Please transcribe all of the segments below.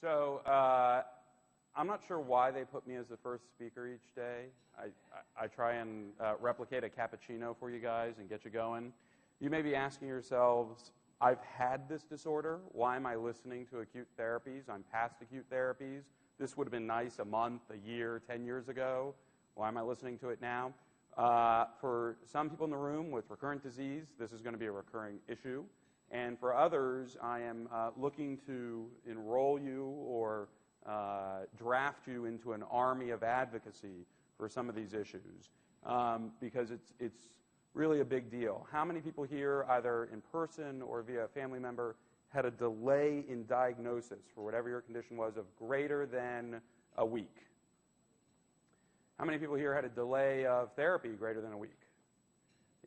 So I'm not sure why they put me as the first speaker each day. I try and replicate a cappuccino for you guys and get you going. You may be asking yourselves, I've had this disorder. Why am I listening to acute therapies? I'm past acute therapies. This would have been nice a month, a year, 10 years ago. Why am I listening to it now? For some people in the room with recurrent disease, this is going to be a recurring issue. And for others, I am looking to enroll you or draft you into an army of advocacy for some of these issues because it's really a big deal. How many people here, either in person or via a family member, had a delay in diagnosis for whatever your condition was of greater than a week? How many people here had a delay of therapy greater than a week?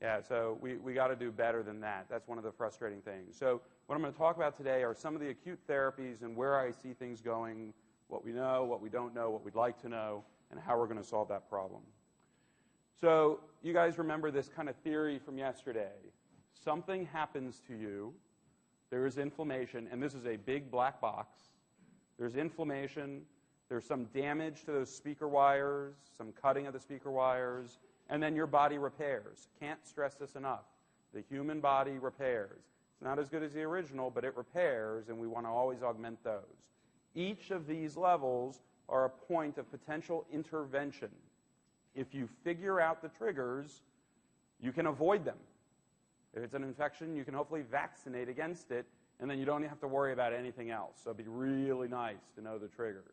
Yeah, so we got to do better than that. That's one of the frustrating things. So what I'm going to talk about today are some of the acute therapies and where I see things going, what we know, what we don't know, what we'd like to know, and how we're going to solve that problem. So you guys remember this kind of theory from yesterday. Something happens to you. There is inflammation, and this is a big black box. There's inflammation. There's some damage to those speaker wires, some cutting of the speaker wires, and then your body repairs. Can't stress this enough. The human body repairs. It's not as good as the original, but it repairs, and we want to always augment those. Each of these levels are a point of potential intervention. If you figure out the triggers, you can avoid them. If it's an infection, you can hopefully vaccinate against it, and then you don't have to worry about anything else. So it'd be really nice to know the triggers.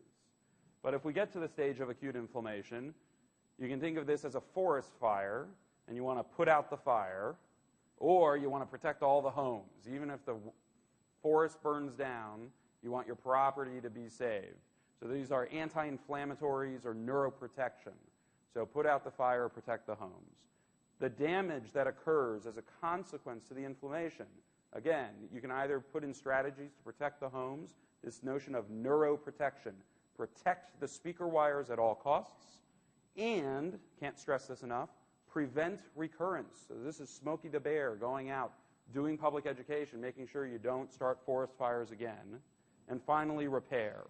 But if we get to the stage of acute inflammation, you can think of this as a forest fire, and you want to put out the fire, or you want to protect all the homes. Even if the forest burns down, you want your property to be saved. So these are anti-inflammatories or neuroprotection. So put out the fire, protect the homes. The damage that occurs as a consequence to the inflammation, again, you can either put in strategies to protect the homes, this notion of neuroprotection, protect the speaker wires at all costs, and, can't stress this enough, prevent recurrence. So this is Smokey the Bear going out, doing public education, making sure you don't start forest fires again. And finally, repair.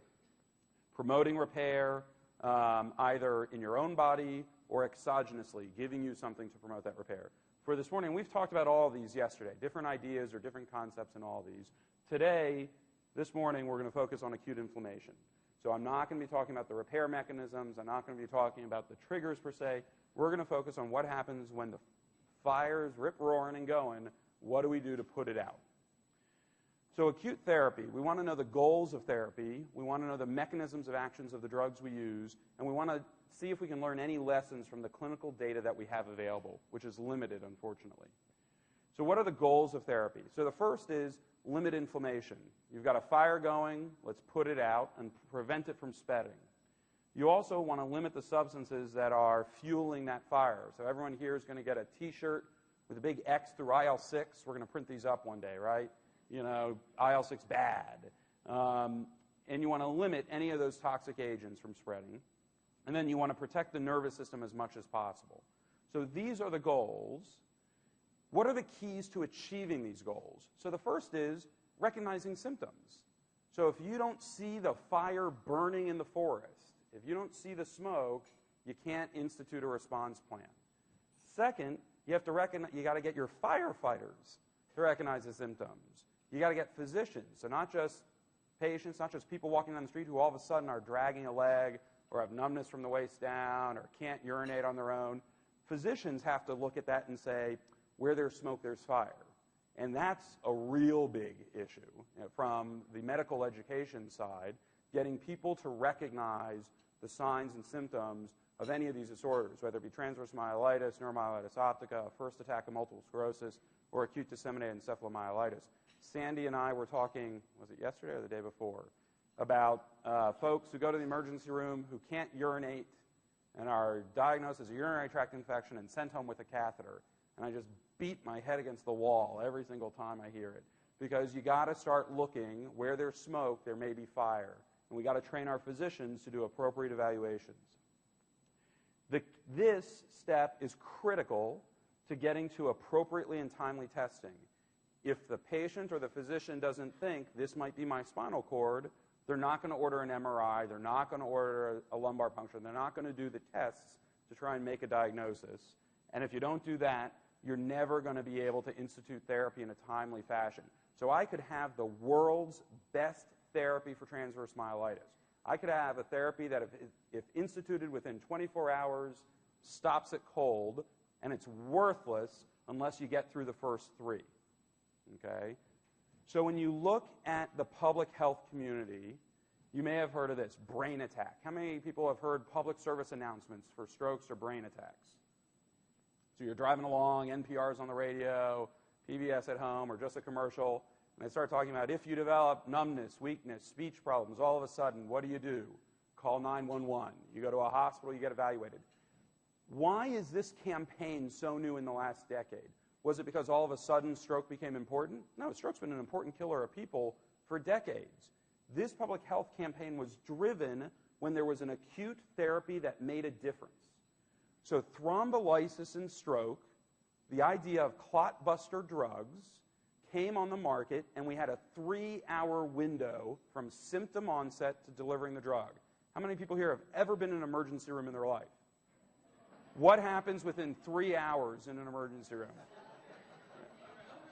Promoting repair either in your own body or exogenously, giving you something to promote that repair. For this morning, we've talked about all of these yesterday, different ideas or different concepts in all these. Today, this morning, we're going to focus on acute inflammation. So I'm not going to be talking about the repair mechanisms. I'm not going to be talking about the triggers per se. We're going to focus on what happens when the fire's rip-roaring and going. What do we do to put it out? So acute therapy, we want to know the goals of therapy. We want to know the mechanisms of actions of the drugs we use. And we want to see if we can learn any lessons from the clinical data that we have available, which is limited, unfortunately. So what are the goals of therapy? So the first is limit inflammation. You've got a fire going, let's put it out and prevent it from spreading. You also want to limit the substances that are fueling that fire. So everyone here is going to get a T-shirt with a big X through IL-6. We're going to print these up one day, right? You know, IL-6 bad. And you want to limit any of those toxic agents from spreading. And then you want to protect the nervous system as much as possible. So these are the goals. What are the keys to achieving these goals? So the first is recognizing symptoms. So if you don't see the fire burning in the forest, if you don't see the smoke, you can't institute a response plan. Second, you have to recognize, you got to get your firefighters to recognize the symptoms. You got to get physicians, so not just patients, not just people walking down the street who all of a sudden are dragging a leg or have numbness from the waist down or can't urinate on their own. Physicians have to look at that and say, where there's smoke, there's fire. And that's a real big issue from the medical education side, getting people to recognize the signs and symptoms of any of these disorders, whether it be transverse myelitis, neuromyelitis optica, a first attack of multiple sclerosis, or acute disseminated encephalomyelitis. Sandy and I were talking, was it yesterday or the day before, about folks who go to the emergency room who can't urinate and are diagnosed as a urinary tract infection and sent home with a catheter. And I just beat my head against the wall every single time I hear it. Because you got to start looking where there's smoke, there may be fire. And we got to train our physicians to do appropriate evaluations. This step is critical to getting to appropriately and timely testing. If the patient or the physician doesn't think this might be my spinal cord, They're not going to order an MRI. They're not going to order a lumbar puncture. They're not going to do the tests to try and make a diagnosis. And if you don't do that, you're never going to be able to institute therapy in a timely fashion. So I could have the world's best therapy for transverse myelitis. I could have a therapy that, if instituted within 24 hours, stops it cold, and it's worthless unless you get through the first 3. Okay? So when you look at the public health community, you may have heard of this, brain attack. How many people have heard public service announcements for strokes or brain attacks? So you're driving along, NPR's on the radio, PBS at home, or just a commercial, and they start talking about if you develop numbness, weakness, speech problems, all of a sudden, what do? Call 911. You go to a hospital, you get evaluated. Why is this campaign so new in the last decade? Was it because all of a sudden stroke became important? No, stroke's been an important killer of people for decades. This public health campaign was driven when there was an acute therapy that made a difference. So thrombolysis in stroke, the idea of clot buster drugs, came on the market, and we had a 3-hour window from symptom onset to delivering the drug. How many people here have ever been in an emergency room in their life? What happens within 3 hours in an emergency room?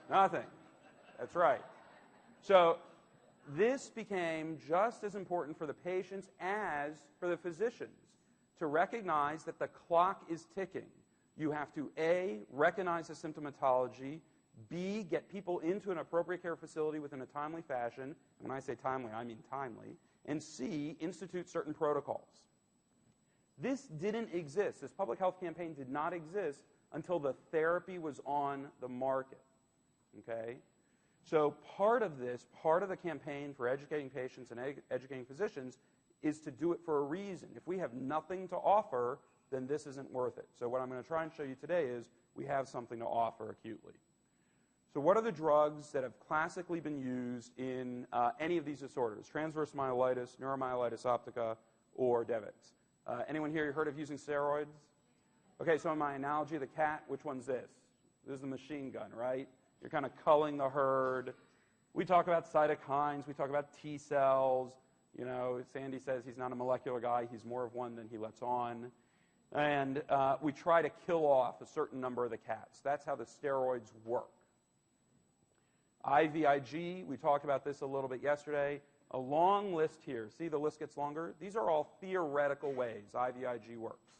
Nothing. That's right. So this became just as important for the patients as for the physicians to recognize that the clock is ticking. You have to, A, recognize the symptomatology, B, get people into an appropriate care facility within a timely fashion. And when I say timely, I mean timely. And C, institute certain protocols. This didn't exist. This public health campaign did not exist until the therapy was on the market. Okay? So part of the campaign for educating patients and educating physicians is to do it for a reason. If we have nothing to offer, then this isn't worth it. So what I'm going to try and show you today is we have something to offer acutely. So what are the drugs that have classically been used in any of these disorders? Transverse myelitis, neuromyelitis optica, or DEVIX. Anyone here heard of using steroids? Okay, so in my analogy of the cat, which one's this? This is the machine gun, right? You're kind of culling the herd. We talk about cytokines. We talk about T cells. You know, Sandy says he's not a molecular guy. He's more of one than he lets on. And we try to kill off a certain number of the cats. That's how the steroids work. IVIG, we talked about this a little bit yesterday. A long list here. See, the list gets longer. These are all theoretical ways IVIG works.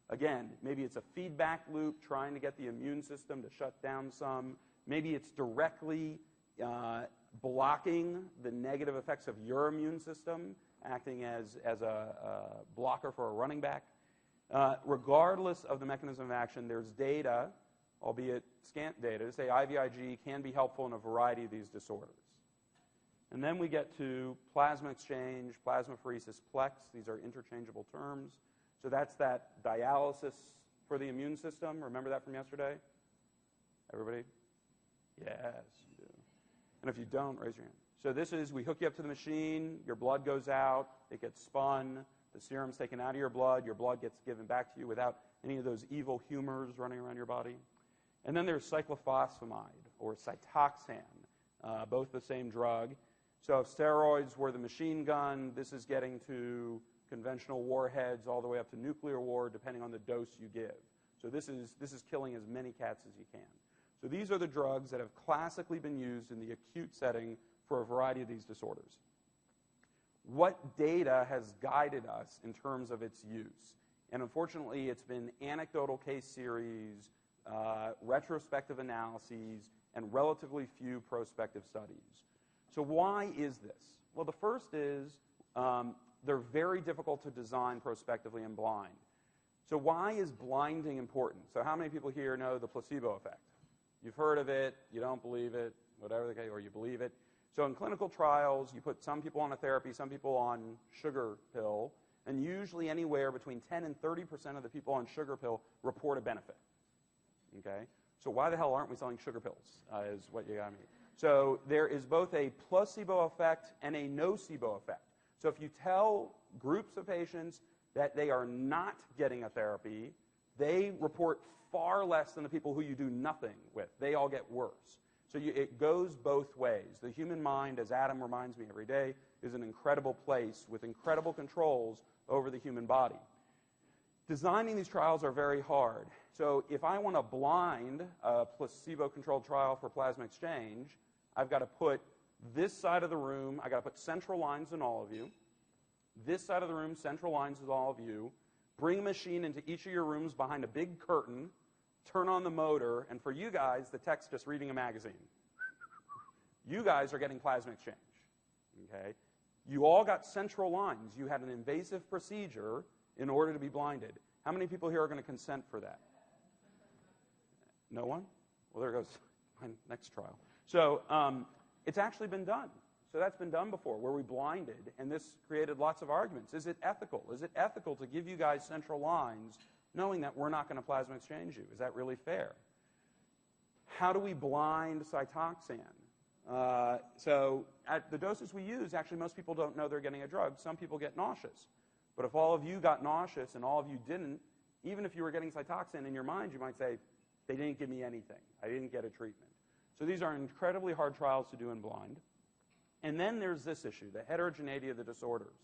Again, maybe it's a feedback loop trying to get the immune system to shut down some. Maybe it's directly blocking the negative effects of your immune system, acting as a blocker for a running back. Regardless of the mechanism of action, there's data, albeit scant data, to say IVIG can be helpful in a variety of these disorders. And then we get to plasma exchange, plasmapheresis, plex. These are interchangeable terms. So that's that dialysis for the immune system. Remember that from yesterday? Everybody? Yes, you do. And if you don't, raise your hand. So this is, we hook you up to the machine, your blood goes out, it gets spun, the serum's taken out of your blood gets given back to you without any of those evil humors running around your body. And then there's cyclophosphamide, or Cytoxan, both the same drug. So if steroids were the machine gun, this is getting to conventional warheads all the way up to nuclear war, depending on the dose you give. So this is killing as many cats as you can. So these are the drugs that have classically been used in the acute setting for a variety of these disorders. What data has guided us in terms of its use? And unfortunately, it's been anecdotal case series, retrospective analyses, and relatively few prospective studies. So why is this? Well, the first is they're very difficult to design prospectively and blind. So why is blinding important? So how many people here know the placebo effect? You've heard of it, you don't believe it, whatever the case, or you believe it. So in clinical trials, you put some people on a therapy, some people on sugar pill, and usually anywhere between 10 and 30% of the people on sugar pill report a benefit. Okay? So why the hell aren't we selling sugar pills, is what you got me. So there is both a placebo effect and a nocebo effect. So if you tell groups of patients that they are not getting a therapy, they report far less than the people who you do nothing with. They all get worse. So it goes both ways. The human mind, as Adam reminds me every day, is an incredible place with incredible controls over the human body. Designing these trials are very hard. So if I want to blind a placebo-controlled trial for plasma exchange, I've got to put this side of the room, I've got to put central lines in all of you. This side of the room, central lines in all of you. Bring a machine into each of your rooms behind a big curtain, turn on the motor, and for you guys, the tech's just reading a magazine. You guys are getting plasma exchange. Okay? You all got central lines. You had an invasive procedure in order to be blinded. How many people here are going to consent for that? No one? Well, there goes my next trial. So it's actually been done. So that's been done before, where we blinded, and this created lots of arguments. Is it ethical? Is it ethical to give you guys central lines knowing that we're not going to plasma exchange you? Is that really fair? How do we blind Cytoxan? So at the doses we use, actually most people don't know they're getting a drug. Some people get nauseous. But if all of you got nauseous and all of you didn't, even if you were getting Cytoxan in your mind, you might say, they didn't give me anything. I didn't get a treatment. So these are incredibly hard trials to do in blind. And then there's this issue, the heterogeneity of the disorders.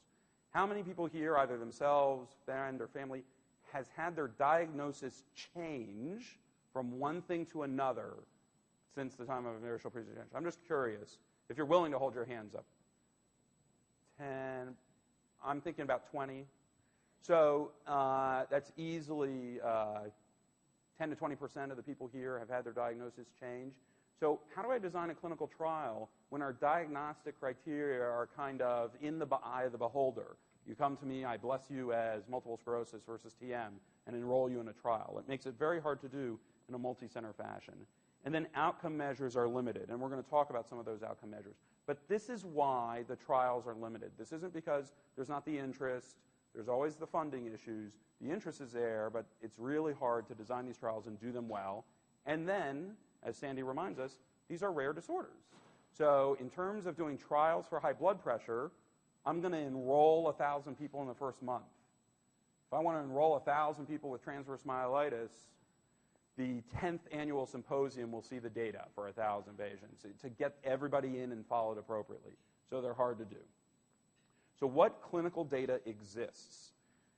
How many people here, either themselves, friend, or family, has had their diagnosis change from one thing to another since the time of initial presentation? I'm just curious if you're willing to hold your hands up. 10, I'm thinking about 20. So that's easily 10 to 20% of the people here have had their diagnosis change. So how do I design a clinical trial when our diagnostic criteria are kind of in the eye of the beholder? You come to me, I bless you as multiple sclerosis versus TM, and enroll you in a trial. It makes it very hard to do in a multi-center fashion. And then outcome measures are limited, and we're going to talk about some of those outcome measures. But this is why the trials are limited. This isn't because there's not the interest. There's always the funding issues. The interest is there, but it's really hard to design these trials and do them well. And then, as Sandy reminds us, these are rare disorders. So in terms of doing trials for high blood pressure, I'm going to enroll 1,000 people in the first month. If I want to enroll 1,000 people with transverse myelitis, the 10th annual symposium will see the data for 1,000 patients to get everybody in and followed appropriately. So they're hard to do. So what clinical data exists?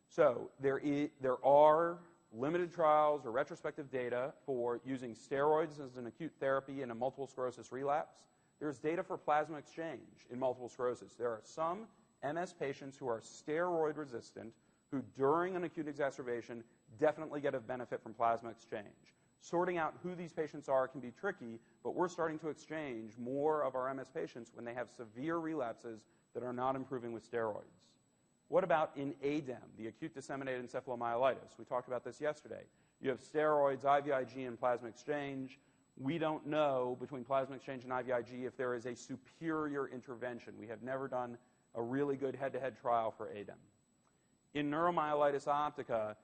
So there are limited trials or retrospective data for using steroids as an acute therapy in a multiple sclerosis relapse. There's data for plasma exchange in multiple sclerosis. There are some MS patients who are steroid resistant who during an acute exacerbation definitely get a benefit from plasma exchange. Sorting out who these patients are can be tricky, but we're starting to exchange more of our MS patients when they have severe relapses that are not improving with steroids. What about in ADEM, the acute disseminated encephalomyelitis? We talked about this yesterday. You have steroids, IVIG, and plasma exchange. We don't know between plasma exchange and IVIG if there is a superior intervention. We have never done a really good head-to-head trial for ADEM. In neuromyelitis optica,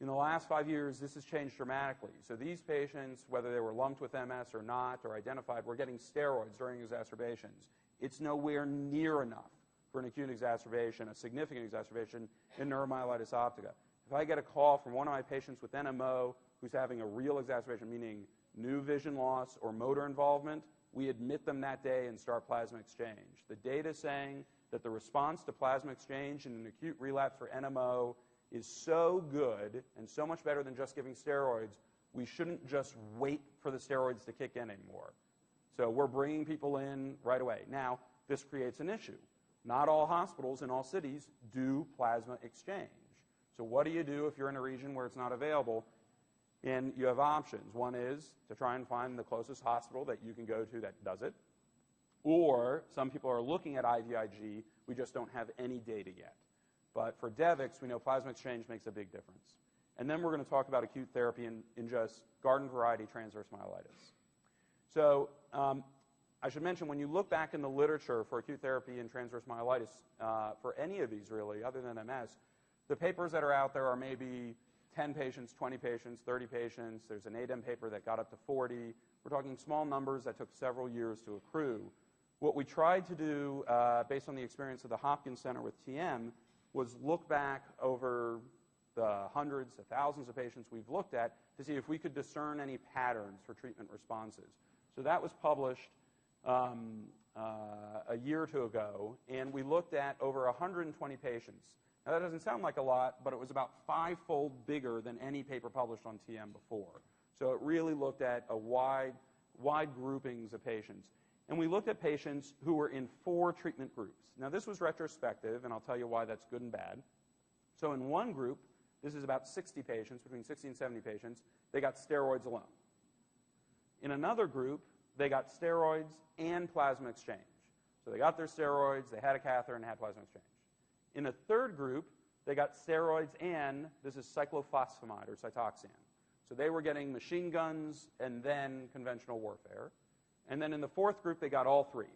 in the last 5 years, this has changed dramatically. So these patients, whether they were lumped with MS or not, or identified, were getting steroids during exacerbations. It's nowhere near enough for an acute exacerbation, a significant exacerbation in neuromyelitis optica. If I get a call from one of my patients with NMO who's having a real exacerbation, meaning new vision loss or motor involvement, we admit them that day and start plasma exchange. The data is saying that the response to plasma exchange in an acute relapse for NMO is so good and so much better than just giving steroids, we shouldn't just wait for the steroids to kick in anymore. So we're bringing people in right away. Now, this creates an issue. Not all hospitals in all cities do plasma exchange. So what do you do if you're in a region where it's not available? And you have options. One is to try and find the closest hospital that you can go to that does it. Or some people are looking at IVIG. We just don't have any data yet. But for DEVIX, we know plasma exchange makes a big difference. And then we're going to talk about acute therapy in just garden variety transverse myelitis. So I should mention, when you look back in the literature for acute therapy in transverse myelitis, for any of these really, other than MS, the papers that are out there are maybe 10 patients, 20 patients, 30 patients. There's an ADEM paper that got up to 40. We're talking small numbers that took several years to accrue. What we tried to do, based on the experience of the Hopkins Center with TM, was look back over the hundreds, the thousands of patients we've looked at to see if we could discern any patterns for treatment responses. So that was published a year or two ago, and we looked at over 120 patients. Now, that doesn't sound like a lot, but it was about 5-fold bigger than any paper published on TM before. So it really looked at a wide groupings of patients. And we looked at patients who were in 4 treatment groups. Now, this was retrospective, and I'll tell you why that's good and bad. So in one group, this is about 60 patients, between 60 and 70 patients, they got steroids alone. In another group, they got steroids and plasma exchange. So they got their steroids, they had a catheter, and had plasma exchange. In a third group, they got steroids and, this is cyclophosphamide or cytoxan. So they were getting machine guns and then conventional warfare. And then in the fourth group, they got all 3.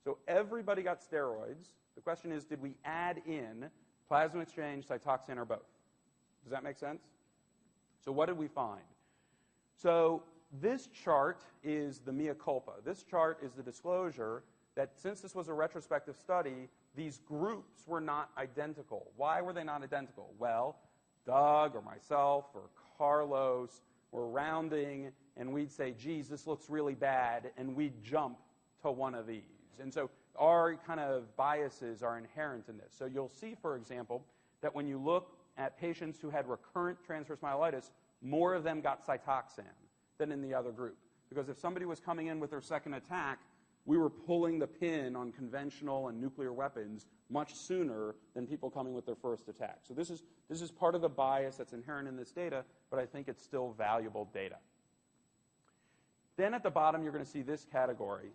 So everybody got steroids. The question is, did we add in plasma exchange, cytoxan, or both? Does that make sense? So what did we find? So this chart is the mea culpa. This chart is the disclosure that since this was a retrospective study, these groups were not identical. Why were they not identical? Well, Doug or myself or Carlos were rounding, and we'd say, geez, this looks really bad, and we'd jump to one of these. And so our kind of biases are inherent in this. So you'll see, for example, that when you look at patients who had recurrent transverse myelitis, more of them got cytoxan than in the other group. Because if somebody was coming in with their second attack, we were pulling the pin on conventional and nuclear weapons much sooner than people coming with their first attack. So this is part of the bias that's inherent in this data, but I think it's still valuable data. Then at the bottom, you're going to see this category.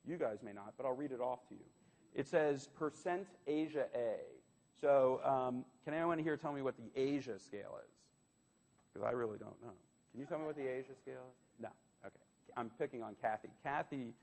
You guys may not, but I'll read it off to you. It says percent Asia A. So can anyone here tell me what the Asia scale is? Because I really don't know. Can you tell me what the Asia scale is? No. Okay. I'm picking on Kathy. Kathy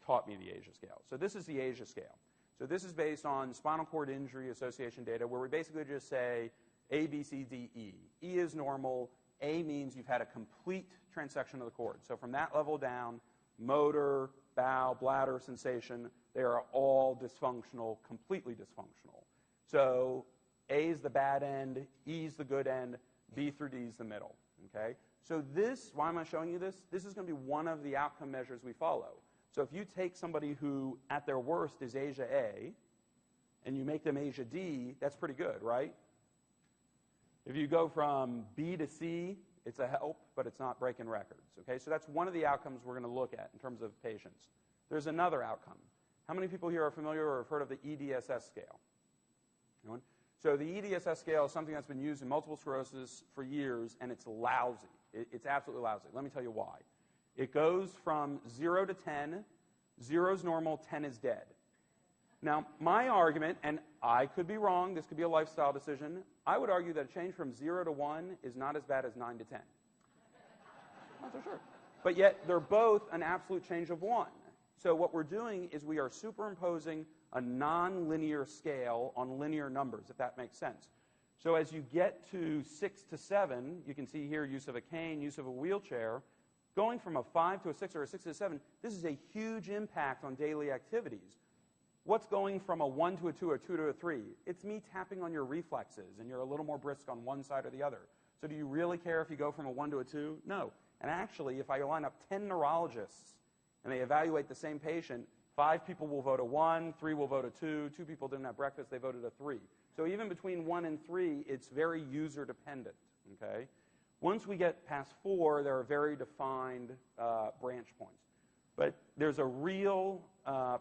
taught me the Asia scale. So this is the Asia scale. So this is based on spinal cord injury association data where we basically just say A, B, C, D, E. E is normal. A means you've had a complete transection of the cord. So from that level down, motor, bowel, bladder sensation, they are all dysfunctional, completely dysfunctional. So A is the bad end, E is the good end, B through D is the middle. Okay? So this, why am I showing you this? This is going to be one of the outcome measures we follow. So if you take somebody who, at their worst, is Asia A, and you make them Asia D, that's pretty good, right? If you go from B to C, it's a help, but it's not breaking records. Okay? So that's one of the outcomes we're going to look at in terms of patients. There's another outcome. How many people here are familiar or have heard of the EDSS scale? Anyone? So the EDSS scale is something that's been used in multiple sclerosis for years, and it's lousy. It's absolutely lousy. Let me tell you why. It goes from 0 to 10. 0 is normal, 10 is dead. Now, my argument, and I could be wrong, this could be a lifestyle decision, I would argue that a change from 0 to 1 is not as bad as 9 to 10. Not so sure. But yet, they're both an absolute change of 1. So what we're doing is we are superimposing a nonlinear scale on linear numbers, if that makes sense. So as you get to 6 to 7, you can see here use of a cane, use of a wheelchair. Going from a 5 to a 6 or a 6 to a 7, this is a huge impact on daily activities. What's going from a 1 to a 2 or a 2 to a 3? It's me tapping on your reflexes, and you're a little more brisk on one side or the other. So do you really care if you go from a 1 to a 2? No. And actually, if I line up 10 neurologists and they evaluate the same patient, 5 people will vote a 1, 3 will vote a 2, 2 people didn't have breakfast, they voted a 3. So even between 1 and 3, it's very user-dependent, okay? Once we get past 4, there are very defined branch points. But there's a real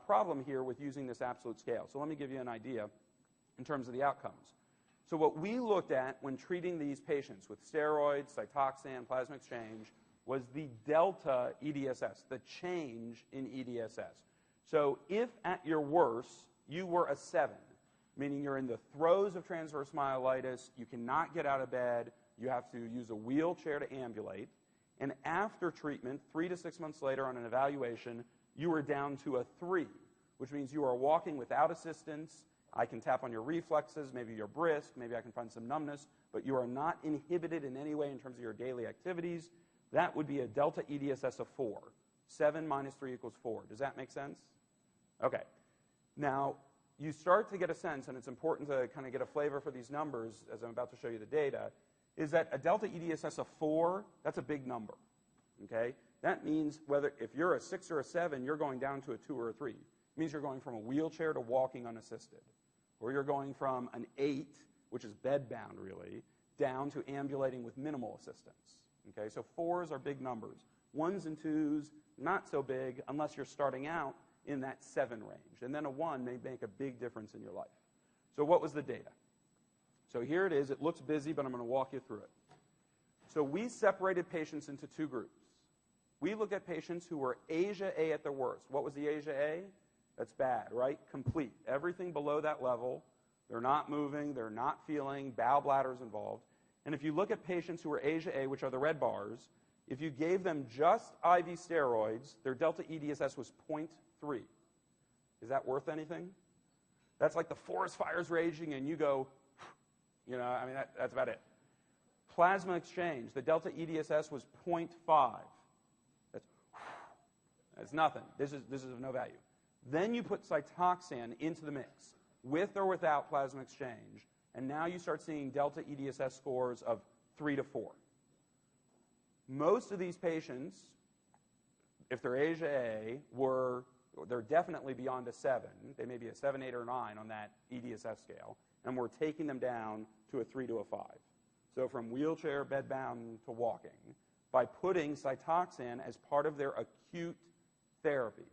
problem here with using this absolute scale. So let me give you an idea in terms of the outcomes. So what we looked at when treating these patients with steroids, cytoxan, plasma exchange, was the delta EDSS, the change in EDSS. So if at your worst you were a 7, meaning you're in the throes of transverse myelitis, you cannot get out of bed, you have to use a wheelchair to ambulate, and after treatment, 3 to 6 months later on an evaluation, you are down to a 3, which means you are walking without assistance. I can tap on your reflexes, maybe you're brisk, maybe I can find some numbness, but you are not inhibited in any way in terms of your daily activities. That would be a delta EDSS of 4. 7 minus 3 equals 4. Does that make sense? Okay. Now, you start to get a sense, and it's important to kind of get a flavor for these numbers as I'm about to show you the data, is that a delta EDSS of 4, that's a big number, okay? That means whether if you're a 6 or a 7, you're going down to a 2 or a 3. It means you're going from a wheelchair to walking unassisted. Or you're going from an 8, which is bedbound really, down to ambulating with minimal assistance. Okay, so 4s are big numbers. 1s and 2s, not so big unless you're starting out in that 7 range. And then a 1 may make a big difference in your life. So what was the data? So here it is. It looks busy, but I'm going to walk you through it. So we separated patients into 2 groups. We looked at patients who were ASIA A at their worst. What was the ASIA A? That's bad, right? Complete. Everything below that level, they're not moving, they're not feeling, bowel bladders involved. And if you look at patients who are ASIA A, which are the red bars, if you gave them just IV steroids, their delta EDSS was 0.3. Is that worth anything? That's like the forest fire's raging and you go, you know, I mean, that's about it. Plasma exchange, the delta EDSS was 0.5. That's nothing. This is of no value. Then you put Cytoxan into the mix, with or without plasma exchange, and now you start seeing delta EDSS scores of 3 to 4. Most of these patients, if they're ASIA A, they're definitely beyond a 7. They may be a 7, 8, or 9 on that EDSS scale, and we're taking them down to a 3 to a 5. So from wheelchair, bedbound, to walking, by putting Cytoxan as part of their acute therapy.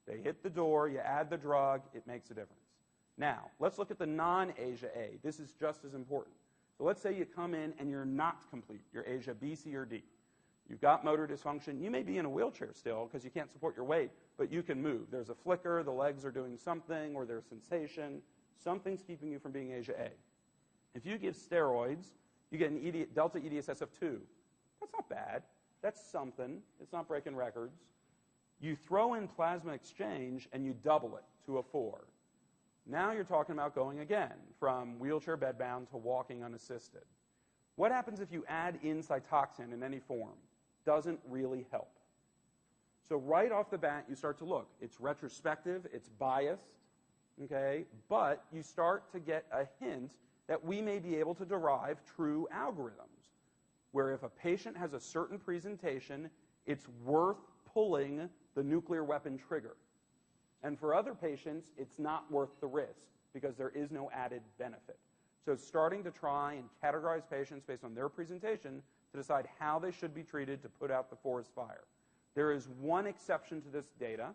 They hit the door, you add the drug, it makes a difference. Now, let's look at the non-ASIA A. This is just as important. So let's say you come in and you're not complete. You're ASIA B, C, or D. You've got motor dysfunction. You may be in a wheelchair still because you can't support your weight, but you can move. There's a flicker, the legs are doing something, or there's sensation. Something's keeping you from being ASIA A. If you give steroids, you get an delta EDSS of 2. That's not bad. That's something. It's not breaking records. You throw in plasma exchange and you double it to a 4. Now you're talking about going again from wheelchair bedbound to walking unassisted. What happens if you add in Cytoxan in any form? Doesn't really help. So right off the bat, you start to look. It's retrospective, it's biased, okay? But you start to get a hint that we may be able to derive true algorithms, where if a patient has a certain presentation, it's worth pulling the nuclear weapon trigger. And for other patients, it's not worth the risk because there is no added benefit. So starting to try and categorize patients based on their presentation to decide how they should be treated to put out the forest fire. There is one exception to this data,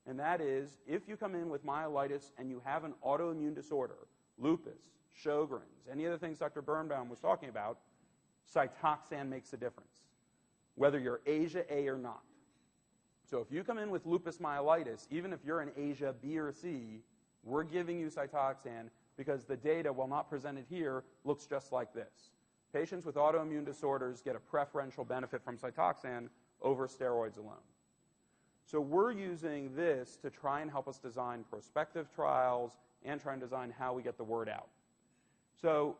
and that is if you come in with myelitis and you have an autoimmune disorder, lupus, Sjogren's, any of the things Dr. Birnbaum was talking about, Cytoxan makes a difference, whether you're ASIA A or not. So if you come in with lupus myelitis, even if you're an ASIA B or C, we're giving you Cytoxan because the data, while not presented here, looks just like this. Patients with autoimmune disorders get a preferential benefit from Cytoxan over steroids alone. So we're using this to try and help us design prospective trials and try and design how we get the word out. So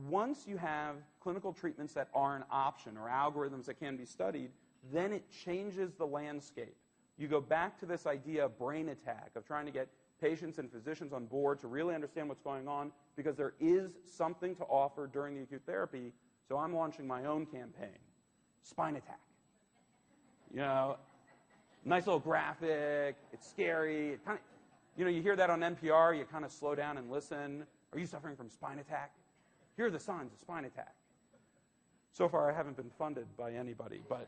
once you have clinical treatments that are an option or algorithms that can be studied, then it changes the landscape. You go back to this idea of brain attack, of trying to get patients and physicians on board to really understand what's going on because there is something to offer during the acute therapy. So I'm launching my own campaign, Spine Attack. You know, nice little graphic, it's scary. It kind of, you know, you hear that on NPR, you kind of slow down and listen. Are you suffering from spine attack? Here are the signs of spine attack. So far, I haven't been funded by anybody, but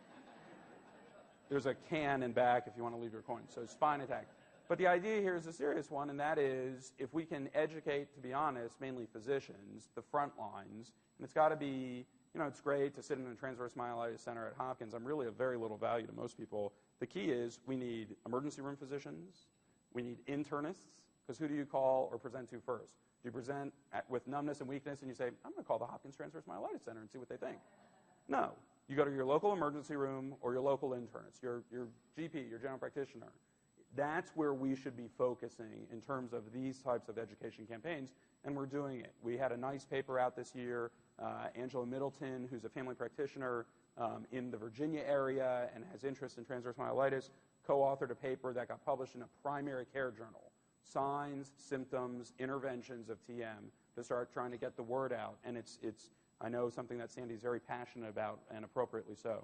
there's a can in back if you want to leave your coin. So spine attack. But the idea here is a serious one, and that is if we can educate, to be honest, mainly physicians, the front lines, and it's got to be, you know, it's great to sit in a Transverse Myelitis Center at Hopkins. I'm really of very little value to most people. The key is we need emergency room physicians. We need internists, because who do you call or present to first? Do you present with numbness and weakness and you say, I'm going to call the Hopkins Transverse Myelitis Center and see what they think? No. You go to your local emergency room or your local internist, your GP, your general practitioner. That's where we should be focusing in terms of these types of education campaigns, and we're doing it. We had a nice paper out this year. Angela Middleton, who's a family practitioner in the Virginia area and has interest in transverse myelitis, co-authored a paper that got published in a primary care journal, Signs, Symptoms, Interventions of TM, to start trying to get the word out. And it's I know, something that Sandy's very passionate about, and appropriately so.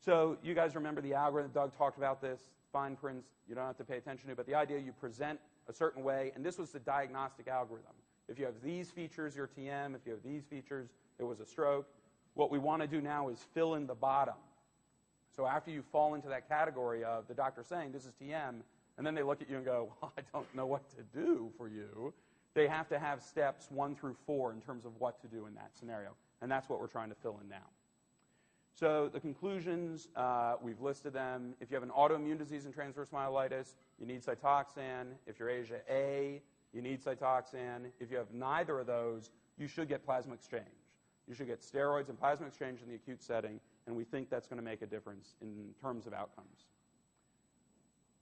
So you guys remember the algorithm. Doug talked about this. Fine prints you don't have to pay attention to, but the idea you present a certain way, and this was the diagnostic algorithm. If you have these features, you're TM. If you have these features, it was a stroke. What we want to do now is fill in the bottom. So after you fall into that category of the doctor saying this is TM, and then they look at you and go, well, I don't know what to do for you, they have to have steps 1 through 4 in terms of what to do in that scenario. And that's what we're trying to fill in now. So the conclusions, we've listed them. If you have an autoimmune disease and transverse myelitis, you need Cytoxan. If you're Asia A, you need Cytoxan. If you have neither of those, you should get plasma exchange. You should get steroids and plasma exchange in the acute setting, and we think that's going to make a difference in terms of outcomes.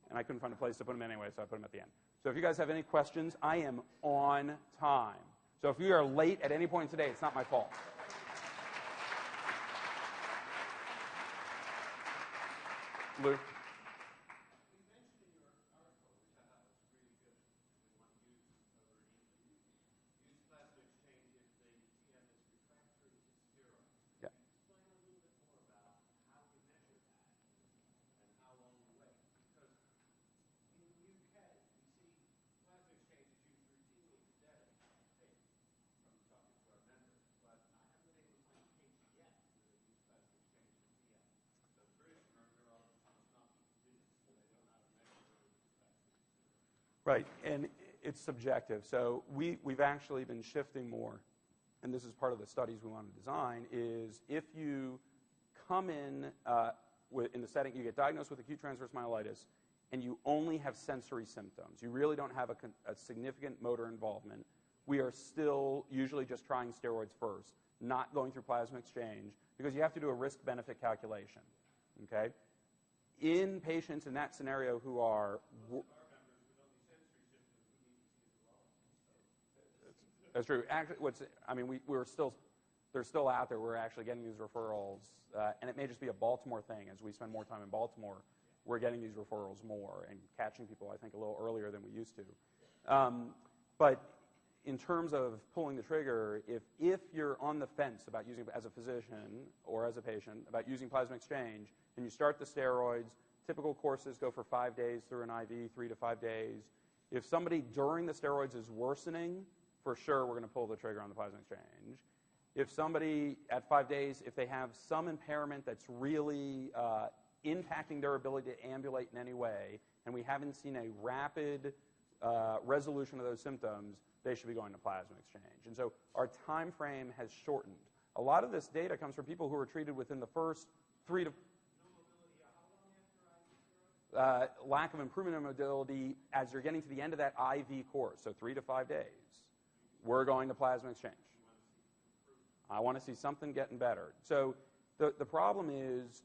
And I couldn't find a place to put them anyway, so I put them at the end. So if you guys have any questions, I am on time. So if you are late at any point today, it's not my fault. Lou? Right, and it's subjective. So we've actually been shifting more, and this is part of the studies we want to design, is if you come in the setting, you get diagnosed with acute transverse myelitis, and you only have sensory symptoms. You really don't have a significant motor involvement. We are still usually just trying steroids first, not going through plasma exchange, because you have to do a risk-benefit calculation, okay? In patients in that scenario who are... That's true. Actually, they're still out there. We're actually getting these referrals, and it may just be a Baltimore thing. As we spend more time in Baltimore, we're getting these referrals more and catching people, I think, a little earlier than we used to. But in terms of pulling the trigger, if you're on the fence about using, as a physician or as a patient, about using plasma exchange, and you start the steroids, typical courses go for 5 days through an IV, 3 to 5 days. If somebody during the steroids is worsening, for sure, we're going to pull the trigger on the plasma exchange. If somebody at 5 days, if they have some impairment that's really impacting their ability to ambulate in any way, and we haven't seen a rapid resolution of those symptoms, they should be going to plasma exchange. And so our time frame has shortened. A lot of this data comes from people who were treated within the first 3 to... lack of improvement in mobility as you're getting to the end of that IV course, so 3 to 5 days. We're going to plasma exchange. I want to see something getting better. So the problem is,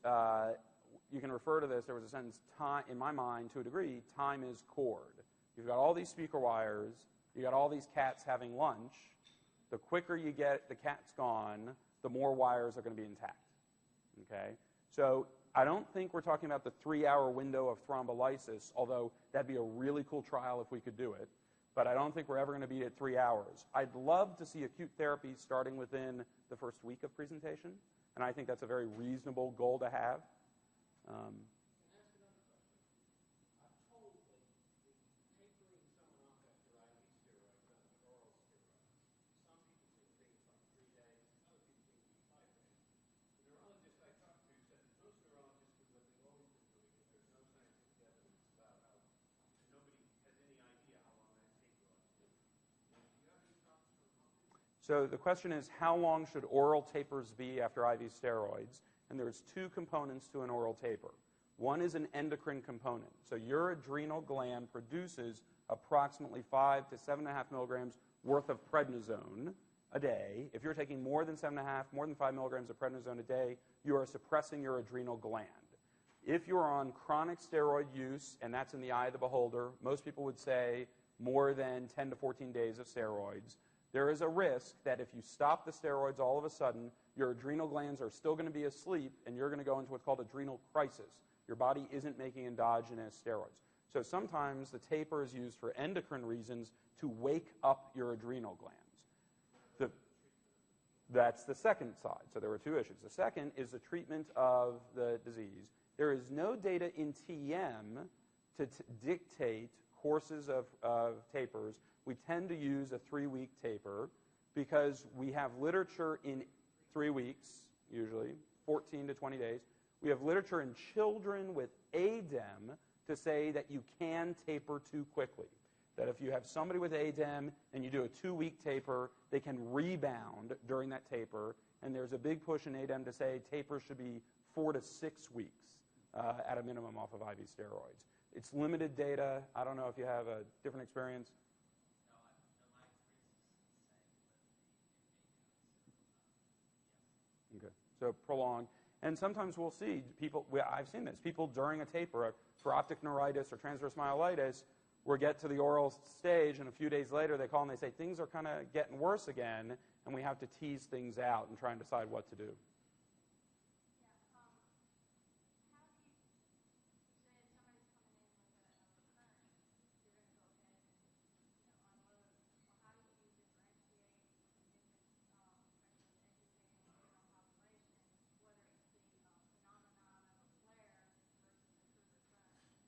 you can refer to this, there was a sentence, time, in my mind, to a degree, time is cord. You've got all these speaker wires, you've got all these cats having lunch. The quicker you get the cats gone, the more wires are going to be intact. Okay? So I don't think we're talking about the 3-hour window of thrombolysis, although that'd be a really cool trial if we could do it. But I don't think we're ever going to be at 3 hours. I'd love to see acute therapy starting within the first week of presentation, and I think that's a very reasonable goal to have. So the question is, how long should oral tapers be after IV steroids? And there's 2 components to an oral taper. One is an endocrine component. So your adrenal gland produces approximately 5 to 7.5 milligrams worth of prednisone a day. If you're taking more than 7.5, more than 5 milligrams of prednisone a day, you are suppressing your adrenal gland. If you're on chronic steroid use, and that's in the eye of the beholder, most people would say more than 10 to 14 days of steroids, there is a risk that if you stop the steroids all of a sudden, your adrenal glands are still going to be asleep, and you're going to go into what's called adrenal crisis. Your body isn't making endogenous steroids. So sometimes the taper is used for endocrine reasons to wake up your adrenal glands. That's the second side. So there were two issues. The second is the treatment of the disease. There is no data in TM to dictate courses of tapers. We tend to use a 3-week taper because we have literature in 3 weeks, usually, 14 to 20 days. We have literature in children with ADEM to say that you can taper too quickly. That if you have somebody with ADEM and you do a 2-week taper, they can rebound during that taper. And there's a big push in ADEM to say tapers should be 4 to 6 weeks at a minimum off of IV steroids. It's limited data. I don't know if you have a different experience. Okay, so prolonged. And sometimes we'll see people, I've seen this, people during a taper for optic neuritis or transverse myelitis will get to the oral stage, and a few days later they call and they say, things are kind of getting worse again, and we have to tease things out and try and decide what to do.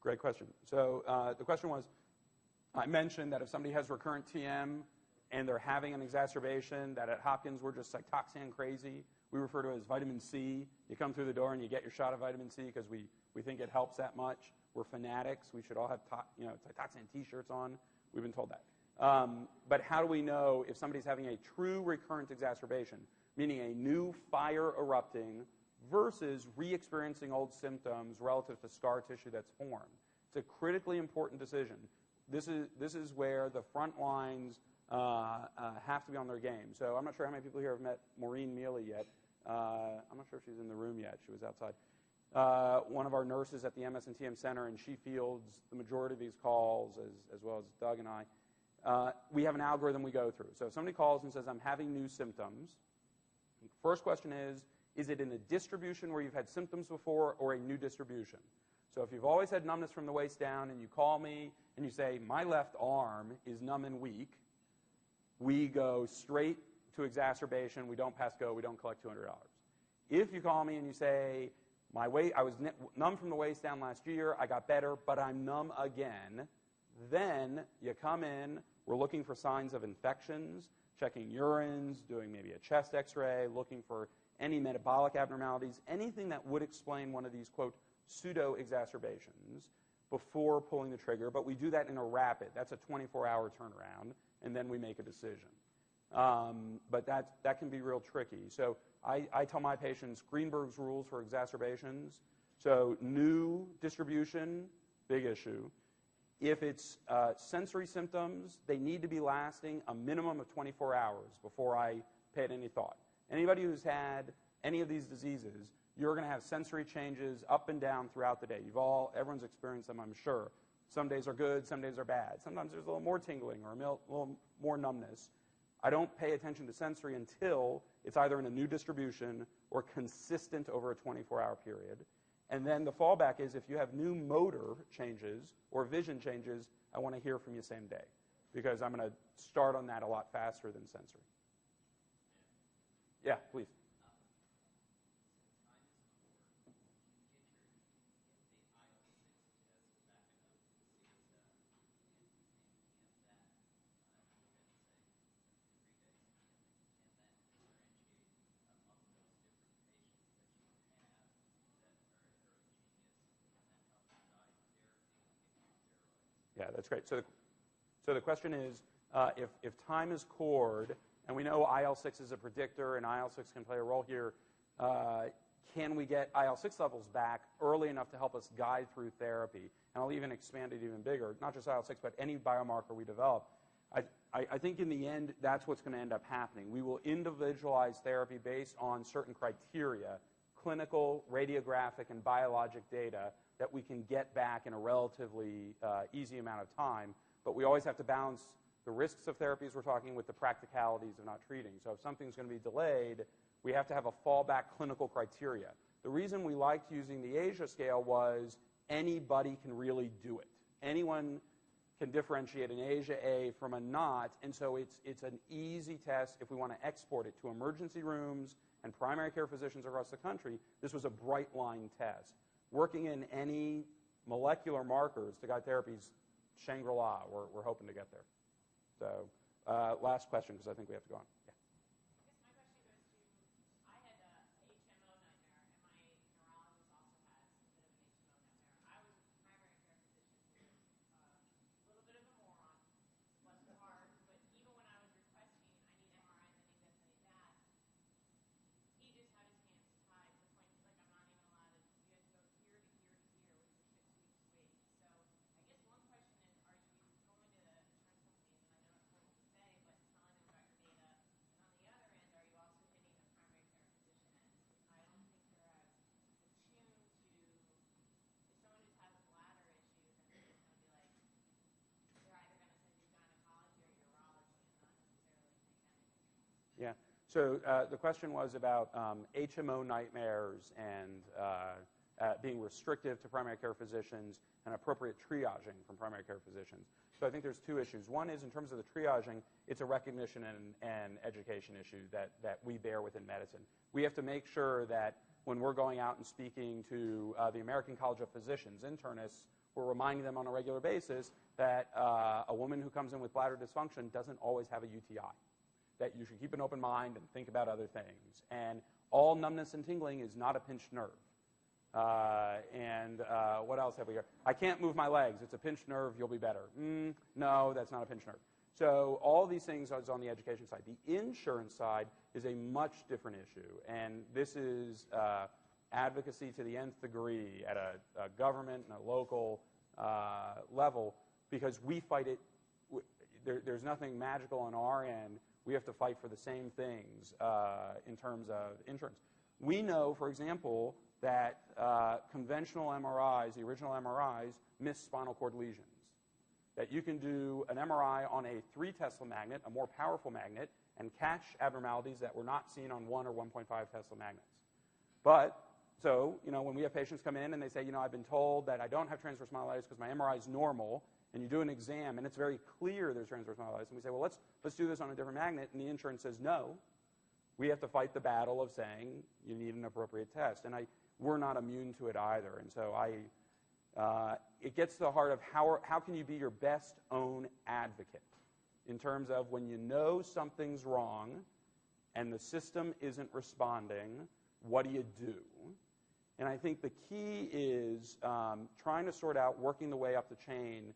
Great question. So the question was, I mentioned that if somebody has recurrent TM and they're having an exacerbation, that at Hopkins we're just Cytoxan crazy. We refer to it as vitamin C. You come through the door and you get your shot of vitamin C because we think it helps that much. We're fanatics. We should all have Cytoxan T-shirts on. We've been told that. But how do we know if somebody's having a true recurrent exacerbation, meaning a new fire erupting versus re-experiencing old symptoms relative to scar tissue that's formed? It's a critically important decision. This is where the front lines have to be on their game. So I'm not sure how many people here have met Maureen Mealy yet. I'm not sure if she's in the room yet. She was outside. One of our nurses at the MS and TM Center, and she fields the majority of these calls, as well as Doug and I. We have an algorithm we go through. So if somebody calls and says, I'm having new symptoms, the first question is it in a distribution where you've had symptoms before or a new distribution? So if you've always had numbness from the waist down and you call me and you say, my left arm is numb and weak, we go straight to exacerbation. We don't pass go. We don't collect $200. If you call me and you say, I was numb from the waist down last year, I got better, but I'm numb again, then you come in, we're looking for signs of infections, checking urines, doing maybe a chest x-ray, looking for any metabolic abnormalities, anything that would explain one of these, quote, pseudo-exacerbations before pulling the trigger. But we do that in a rapid. That's a 24-hour turnaround, and then we make a decision. But that can be real tricky. So I tell my patients Greenberg's rules for exacerbations. So new distribution, big issue. If it's sensory symptoms, they need to be lasting a minimum of 24 hours before I pay it any thought. Anybody who's had any of these diseases, you're going to have sensory changes up and down throughout the day. Everyone's experienced them, I'm sure. Some days are good, some days are bad. Sometimes there's a little more tingling or a little more numbness. I don't pay attention to sensory until it's either in a new distribution or consistent over a 24-hour period. And then the fallback is if you have new motor changes or vision changes, I want to hear from you same day because I'm going to start on that a lot faster than sensory. Yeah, please. Yeah, that's great. So the question is, if time is cored, and we know IL-6 is a predictor, and IL-6 can play a role here, can we get IL-6 levels back early enough to help us guide through therapy? And I'll even expand it even bigger, not just IL-6, but any biomarker we develop. I think in the end, that's what's going to end up happening. We will individualize therapy based on certain criteria, clinical, radiographic, and biologic data that we can get back in a relatively easy amount of time. But we always have to balance the risks of therapies we're talking with the practicalities of not treating. So if something's going to be delayed, we have to have a fallback clinical criteria. The reason we liked using the Asia scale was anybody can really do it. Anyone can differentiate an Asia A from a not, and so it's an easy test if we want to export it to emergency rooms and primary care physicians across the country. This was a bright line test. Working in any molecular markers to guide therapies, Shangri-La, we're hoping to get there. So last question, because I think we have to go on. Yeah. Yeah. So the question was about HMO nightmares and being restrictive to primary care physicians and appropriate triaging from primary care physicians. So I think there's two issues. One is in terms of the triaging, it's a recognition and education issue that we bear within medicine. We have to make sure that when we're going out and speaking to the American College of Physicians, internists, we're reminding them on a regular basis that a woman who comes in with bladder dysfunction doesn't always have a UTI, that you should keep an open mind and think about other things. And all numbness and tingling is not a pinched nerve. What else have we got? I can't move my legs. It's a pinched nerve. You'll be better. No, that's not a pinched nerve. So all these things is on the education side. The insurance side is a much different issue. And this is advocacy to the nth degree at a government and a local level, because we fight it. There's nothing magical on our end. We have to fight for the same things in terms of insurance. We know, for example, that conventional MRIs, the original MRIs, miss spinal cord lesions. That you can do an MRI on a 3 Tesla magnet, a more powerful magnet, and catch abnormalities that were not seen on 1 or 1.5 Tesla magnets. But, so, when we have patients come in and they say, I've been told that I don't have transverse myelitis because my MRI is normal, and you do an exam, and it's very clear there's transverse myelitis, and we say, well, let's do this on a different magnet, and the insurance says no. We have to fight the battle of saying you need an appropriate test, and we're not immune to it either. And so it gets to the heart of how can you be your best own advocate in terms of when you know something's wrong and the system isn't responding, what do you do? And I think the key is trying to sort out working the way up the chain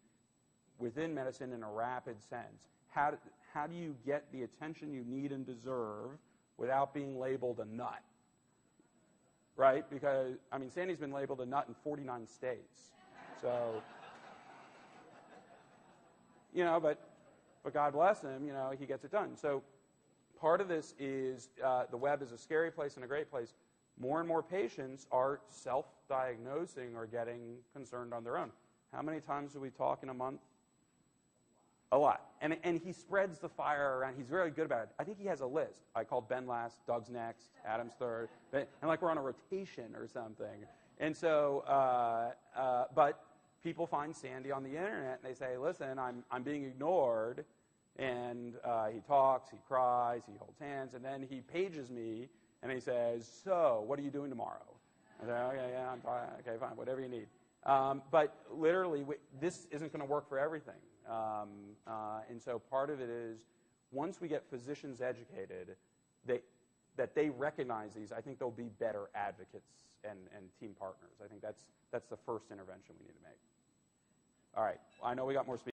within medicine in a rapid sense. How do you get the attention you need and deserve without being labeled a nut? Right? Because, Sandy's been labeled a nut in 49 states. So, but God bless him, he gets it done. So part of this is the web is a scary place and a great place. More and more patients are self-diagnosing or getting concerned on their own. How many times do we talk in a month? A lot. And he spreads the fire around. He's very good about it. I think he has a list. I called Ben last, Doug's next, Adam's third, and like we're on a rotation or something. And so, but people find Sandy on the internet and they say, listen, I'm being ignored. And he talks, he cries, he holds hands, and then he pages me and he says, so what are you doing tomorrow? I say, okay, yeah, I'm fine. Okay, fine, whatever you need. But literally, this isn't going to work for everything. And so part of it is once we get physicians educated, that they recognize these, I think they'll be better advocates and team partners. I think that's the first intervention we need to make. All right. I know we got more speakers.